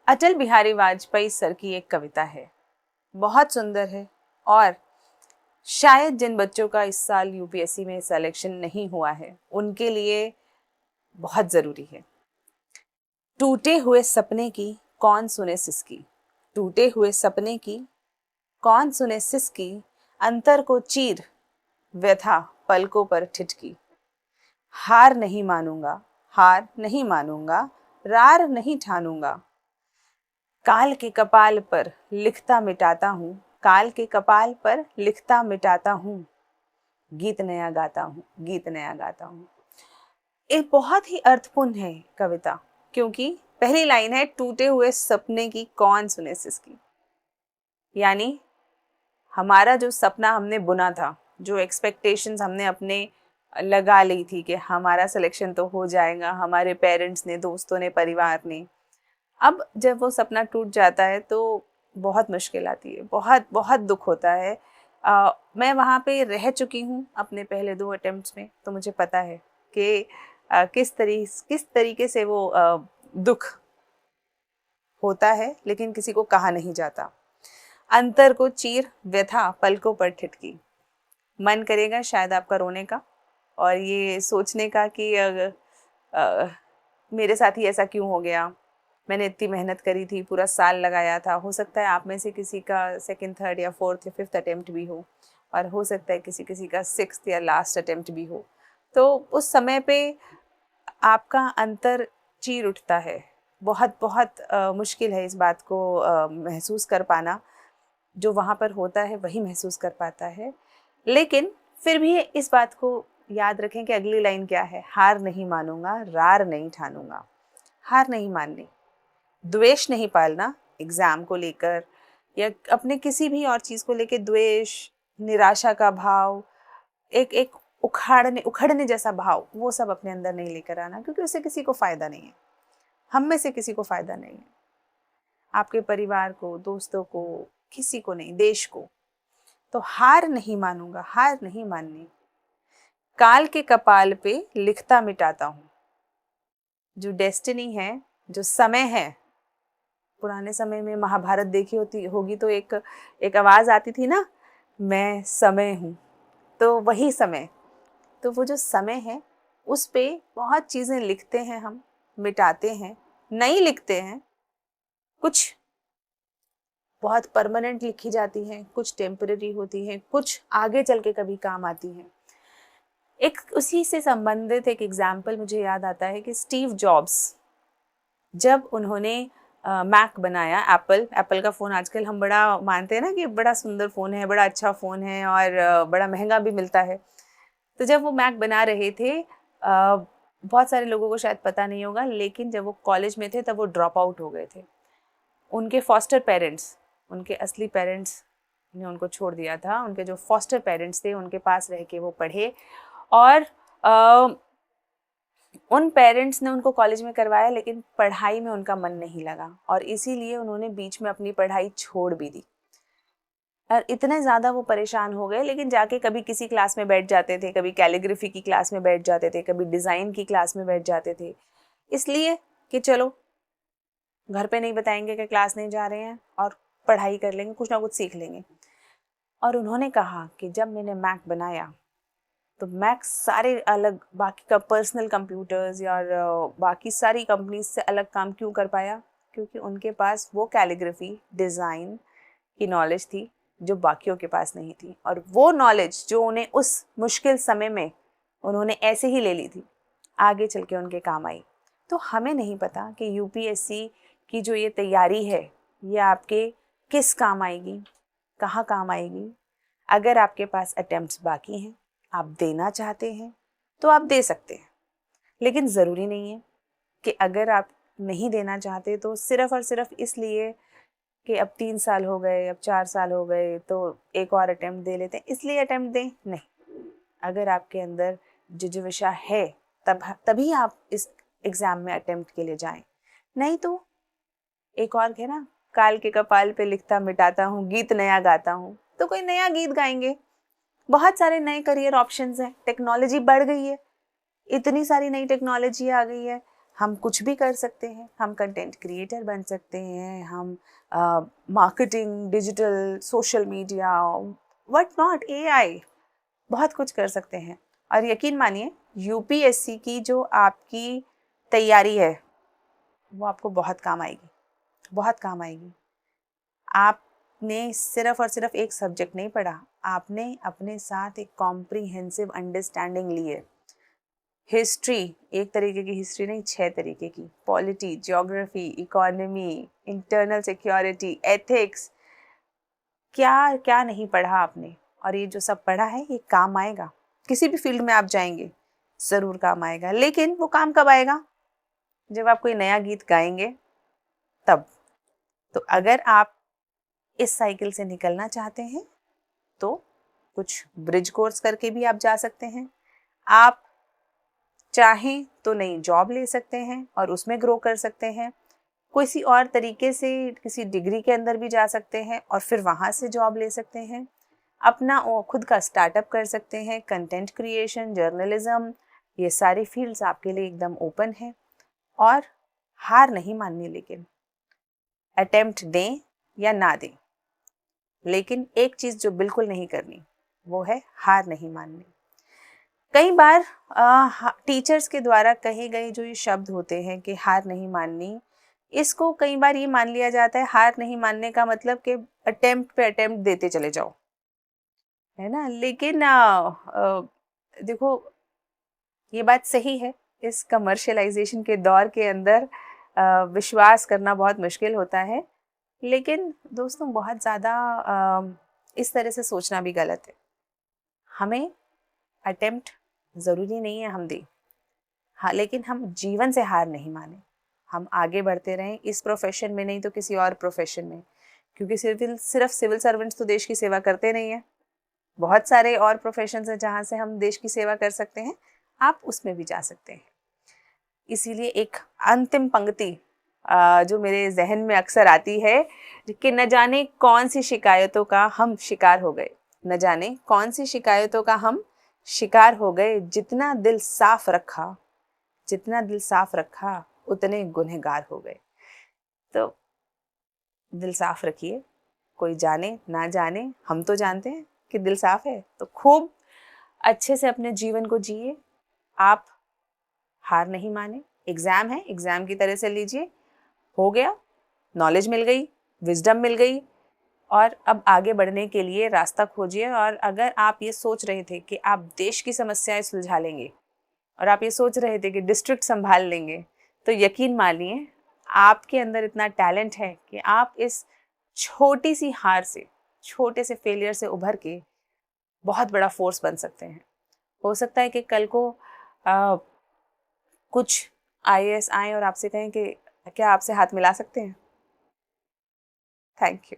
Atal Bihari Vajpayee sir की एक कविता है, बहुत सुंदर है और शायद जिन बच्चों का इस साल यूपीएससी में सिलेक्शन नहीं हुआ है उनके लिए बहुत ज़रूरी है। टूटे हुए सपने की कौन सुने सिसकी, टूटे हुए सपने की कौन सुने सिसकी, अंतर को चीर व्यथा पलकों पर ठिठकी। हार नहीं मानूंगा, हार नहीं मानूंगा, रार नहीं ठानूंगा। काल के कपाल पर लिखता मिटाता हूँ, काल के कपाल पर लिखता मिटाता हूँ, गीत नया गाता हूँ, गीत नया गाता हूँ। एक बहुत ही अर्थपूर्ण है कविता, क्योंकि पहली लाइन है टूटे हुए सपने की कौन सुने सिसकी। यानी हमारा जो सपना हमने बुना था, जो एक्सपेक्टेशंस हमने अपने लगा ली थी कि हमारा सिलेक्शन तो हो जाएगा, हमारे पेरेंट्स ने, दोस्तों ने, परिवार ने, अब जब वो सपना टूट जाता है तो बहुत मुश्किल आती है, बहुत बहुत दुख होता है। मैं वहाँ पे रह चुकी हूँ अपने पहले 2 अटेम्प्ट्स में, तो मुझे पता है कि किस तरीके से वो दुख होता है, लेकिन किसी को कहा नहीं जाता। अंतर को चीर व्यथा पलकों पर ठिठकी। मन करेगा शायद आपका रोने का और ये सोचने का कि मेरे साथ ही ऐसा क्यों हो गया, मैंने इतनी मेहनत करी थी, पूरा साल लगाया था। हो सकता है आप में से किसी का 2nd, 3rd या 4th या 5th अटेम्प्ट भी हो, और हो सकता है किसी किसी का 6th या लास्ट अटेम्प्ट भी हो। तो उस समय पे आपका अंतर चीर उठता है। बहुत बहुत मुश्किल है इस बात को महसूस कर पाना। जो वहाँ पर होता है वही महसूस कर पाता है। लेकिन फिर भी इस बात को याद रखें कि अगली लाइन क्या है, हार नहीं मानूंगा, रार नहीं ठानूंगा। हार नहीं माननी, द्वेष नहीं पालना एग्ज़ाम को लेकर या अपने किसी भी और चीज़ को लेकर। द्वेष, निराशा का भाव, एक एक उखड़ने जैसा भाव, वो सब अपने अंदर नहीं लेकर आना, क्योंकि उससे किसी को फ़ायदा नहीं है। हम में से किसी को फ़ायदा नहीं है, आपके परिवार को, दोस्तों को, किसी को नहीं, देश को। तो हार नहीं मानूंगा, हार नहीं माननी। काल के कपाल पे लिखता मिटाता हूँ। जो डेस्टिनी है, जो समय है, पुराने समय में महाभारत देखी होगी तो एक आवाज़ आती थी ना, मैं समय हूँ। तो वही समय, तो वो जो समय है उस पे बहुत चीज़ें लिखते हैं हम, मिटाते हैं, नहीं लिखते हैं। कुछ बहुत परमानेंट लिखी जाती हैं, कुछ टेम्पररी होती हैं, कुछ आगे चल के कभी काम आती हैं। एक उसी से संबंधित एक एग्जाम्पल मुझे याद आता है कि स्टीव जॉब्स, जब उन्होंने मैक बनाया, एप्पल का फ़ोन आजकल हम बड़ा मानते हैं ना कि बड़ा सुंदर फ़ोन है, बड़ा अच्छा फ़ोन है और बड़ा महंगा भी मिलता है। तो जब वो मैक बना रहे थे, बहुत सारे लोगों को शायद पता नहीं होगा, लेकिन जब वो कॉलेज में थे तब वो ड्रॉप आउट हो गए थे। उनके फॉस्टर पेरेंट्स, उनके असली पेरेंट्स ने उनको छोड़ दिया था। उनके जो फॉस्टर पेरेंट्स थे उनके पास रह के वो पढ़े और उन पेरेंट्स ने उनको कॉलेज में करवाया, लेकिन पढ़ाई में उनका मन नहीं लगा और इसीलिए उन्होंने बीच में अपनी पढ़ाई छोड़ भी दी। और इतने ज़्यादा वो परेशान हो गए, लेकिन जाके कभी किसी क्लास में बैठ जाते थे, कभी कैलीग्राफी की क्लास में बैठ जाते थे, कभी डिज़ाइन की क्लास में बैठ जाते थे, इसलिए कि चलो घर पे नहीं बताएंगे कि क्लास नहीं जा रहे हैं और पढ़ाई कर लेंगे, कुछ ना कुछ सीख लेंगे। और उन्होंने कहा कि जब मैंने मैक बनाया तो मैक सारे अलग बाकी का पर्सनल कंप्यूटर्स या बाकी सारी कंपनीज से अलग काम क्यों कर पाया, क्योंकि उनके पास वो कैलीग्राफी, डिज़ाइन की नॉलेज थी जो बाकियों के पास नहीं थी। और वो नॉलेज जो उन्हें उस मुश्किल समय में उन्होंने ऐसे ही ले ली थी, आगे चल के उनके काम आई। तो हमें नहीं पता कि यूपीएससी की जो ये तैयारी है ये आपके किस काम आएगी, कहाँ काम आएगी। अगर आपके पास अटेम्प्ट्स बाकी हैं, आप देना चाहते हैं तो आप दे सकते हैं, लेकिन ज़रूरी नहीं है कि अगर आप नहीं देना चाहते तो सिर्फ़ और सिर्फ इसलिए कि अब 3 साल हो गए, अब 4 साल हो गए तो एक और अटेम्प्ट दे लेते हैं, इसलिए अटेम्प्ट दें, नहीं। अगर आपके अंदर जिज्ञासा है तभी आप इस एग्ज़ाम में अटेम्प्ट के लिए जाएं। नहीं तो एक और है ना, काल के कपाल पे लिखता मिटाता हूँ, गीत नया गाता हूँ, तो कोई नया गीत गाएंगे। बहुत सारे नए करियर ऑप्शंस हैं, टेक्नोलॉजी बढ़ गई है, इतनी सारी नई टेक्नोलॉजी आ गई है। हम कुछ भी कर सकते हैं, हम कंटेंट क्रिएटर बन सकते हैं, हम marketing, digital, social media, what not, AI, बहुत कुछ कर सकते हैं। और यकीन मानिए यूपीएससी की जो आपकी तैयारी है वो आपको बहुत काम आएगी, बहुत काम आएगी। आपने सिर्फ और सिर्फ एक सब्जेक्ट नहीं पढ़ा, आपने अपने साथ एक कॉम्प्रिहेंसिव अंडरस्टैंडिंग ली है। हिस्ट्री, एक तरीके की हिस्ट्री नहीं, 6 तरीके की, polity, geography, economy, internal security, ethics, क्या क्या नहीं पढ़ा आपने। और ये जो सब पढ़ा है ये काम आएगा, किसी भी फील्ड में आप जाएंगे ज़रूर काम आएगा। लेकिन वो काम कब आएगा? जब आप कोई नया गीत गाएंगे तब। तो अगर आप इस साइकिल से निकलना चाहते हैं तो कुछ ब्रिज कोर्स करके भी आप जा सकते हैं। आप चाहें तो नई जॉब ले सकते हैं और उसमें ग्रो कर सकते हैं। किसी और तरीके से किसी डिग्री के अंदर भी जा सकते हैं और फिर वहाँ से जॉब ले सकते हैं। अपना खुद का स्टार्टअप कर सकते हैं। कंटेंट क्रिएशन, जर्नलिज्म, ये सारी फील्ड्स आपके लिए एकदम ओपन है। और हार नहीं माननी, लेकिन अटेम्प्ट दें या ना दें, लेकिन एक चीज़ जो बिल्कुल नहीं करनी वो है हार नहीं माननी। कई बार टीचर्स के द्वारा कहे गए जो ये शब्द होते हैं कि हार नहीं माननी, इसको कई बार ये मान लिया जाता है हार नहीं मानने का मतलब कि अटेम्प्ट पे अटेम्प्ट देते चले जाओ, है ना। लेकिन देखो ये बात सही है, इस कमर्शियलाइजेशन के दौर के अंदर विश्वास करना बहुत मुश्किल होता है। लेकिन दोस्तों बहुत ज़्यादा इस तरह से सोचना भी गलत है। हमें अटेम्प्ट ज़रूरी नहीं है हम दें, हाँ, लेकिन हम जीवन से हार नहीं माने, हम आगे बढ़ते रहें, इस प्रोफेशन में नहीं तो किसी और प्रोफेशन में। क्योंकि सिर्फ सिविल सर्वेंट्स तो देश की सेवा करते नहीं हैं, बहुत सारे और प्रोफेशंस हैं जहाँ से हम देश की सेवा कर सकते हैं, आप उसमें भी जा सकते हैं। इसीलिए एक अंतिम पंक्ति जो मेरे जहन में अक्सर आती है कि न जाने कौन सी शिकायतों का हम शिकार हो गए, न जाने कौन सी शिकायतों का हम शिकार हो गए, जितना दिल साफ रखा, जितना दिल साफ रखा उतने गुनहगार हो गए। तो दिल साफ रखिए, कोई जाने ना जाने, हम तो जानते हैं कि दिल साफ है। तो खूब अच्छे से अपने जीवन को जिए, आप हार नहीं माने। एग्ज़ाम है, एग्ज़ाम की तरह से लीजिए, हो गया, नॉलेज मिल गई, विजडम मिल गई, और अब आगे बढ़ने के लिए रास्ता खोजिए। और अगर आप ये सोच रहे थे कि आप देश की समस्याएं सुलझा लेंगे और आप ये सोच रहे थे कि डिस्ट्रिक्ट संभाल लेंगे, तो यकीन मानिए आपके अंदर इतना टैलेंट है कि आप इस छोटी सी हार से, छोटे से फेलियर से उभर के बहुत बड़ा फोर्स बन सकते हैं। हो सकता है कि कल को कुछ आईएएस आए और आपसे कहें कि क्या आपसे हाथ मिला सकते हैं। Thank you.